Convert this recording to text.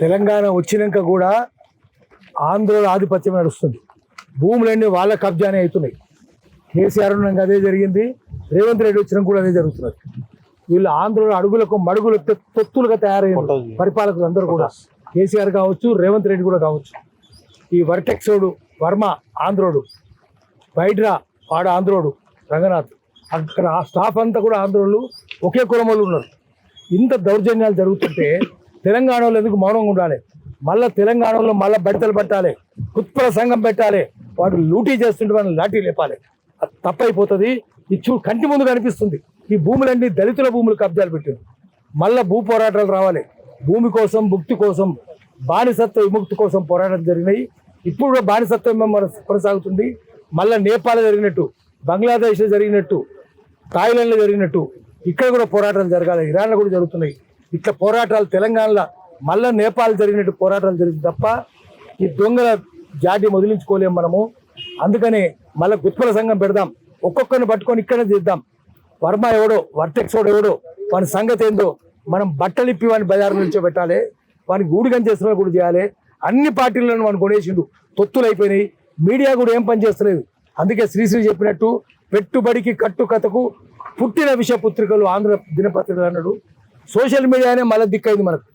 తెలంగాణ వచ్చినాక కూడా ఆంధ్రుల ఆధిపత్యం నడుస్తుంది. భూములన్నీ వాళ్ళ కబ్జానే అవుతున్నాయి. కేసీఆర్ ఉన్నాక అదే జరిగింది, రేవంత్ రెడ్డి వచ్చినాక కూడా అదే జరుగుతున్నది. వీళ్ళు ఆంధ్రుల అడుగులకు మడుగులు తొత్తులుగా తయారయ్యారు పరిపాలకులు అందరూ కూడా. కేసీఆర్ కావచ్చు, రేవంత్ రెడ్డి కూడా కావచ్చు. ఈ వర్టెక్సోడు వర్మ ఆంధ్రోడు, వైడ్రా వాడు ఆంధ్రోడు, రంగనాథ్, అక్కడ ఆ స్టాఫ్ అంతా కూడా ఆంధ్రోళ్ళు, ఒకే కులమలు ఉన్నారు. ఇంత దౌర్జన్యాలు జరుగుతుంటే తెలంగాణలో ఎందుకు మౌనంగా ఉండాలి? మళ్ళీ తెలంగాణలో మళ్ళీ బడితలు పట్టాలి, కుత్పల సంఘం పెట్టాలి, వాడు లూటీ చేస్తుంటే మనం లాఠీ లేపాలి. అది తప్పైపోతుంది. ఇది కంటి ముందు కనిపిస్తుంది. ఈ భూములన్నీ దళితుల భూములు కబ్జాలు పెట్టారు. మళ్ళీ భూ పోరాటాలు రావాలి. భూమి కోసం, భుక్తి కోసం, బానిసత్వ విముక్తి కోసం పోరాటం జరిగినాయి. ఇప్పుడు కూడా బానిసత్వం కొనసాగుతుంది. మళ్ళీ నేపాల్ జరిగినట్టు, బంగ్లాదేశ్లో జరిగినట్టు, థాయిలాండ్లో జరిగినట్టు ఇక్కడ కూడా పోరాటాలు జరగాలి. ఇరాన్లో కూడా జరుగుతున్నాయి. ఇట్లా పోరాటాలు తెలంగాణలో మళ్ళీ నేపాల్ జరిగినట్టు పోరాటాలు జరిగింది తప్ప ఈ దొంగల జాతి వదిలించుకోలేము మనము. అందుకనే మళ్ళీ గుత్పల సంఘం పెడదాం, ఒక్కొక్కరిని పట్టుకొని ఇక్కడనే చేద్దాం. వర్మ ఎవడో, వర్టెక్సోడు ఎవడో, వాని సంగతి ఏందో మనం బట్టలిప్పి వాని బజారు నిల్చోబెట్టాలి. వానికి గూడిగం చేస్తున్నా కూడా చేయాలి. అన్ని పార్టీలను మనం కొనేసిండు, తొత్తులు అయిపోయినాయి. మీడియా కూడా ఏం పని చేస్తలేదు. అందుకే శ్రీశ్రీ చెప్పినట్టు పెట్టుబడికి కట్టుకథకు పుట్టిన విషపుత్రికలు ఆంధ్ర దినపత్రికలు అన్నాడు. సోషల్ మీడియానే మళ్ళీ దిక్కైంది మనకు.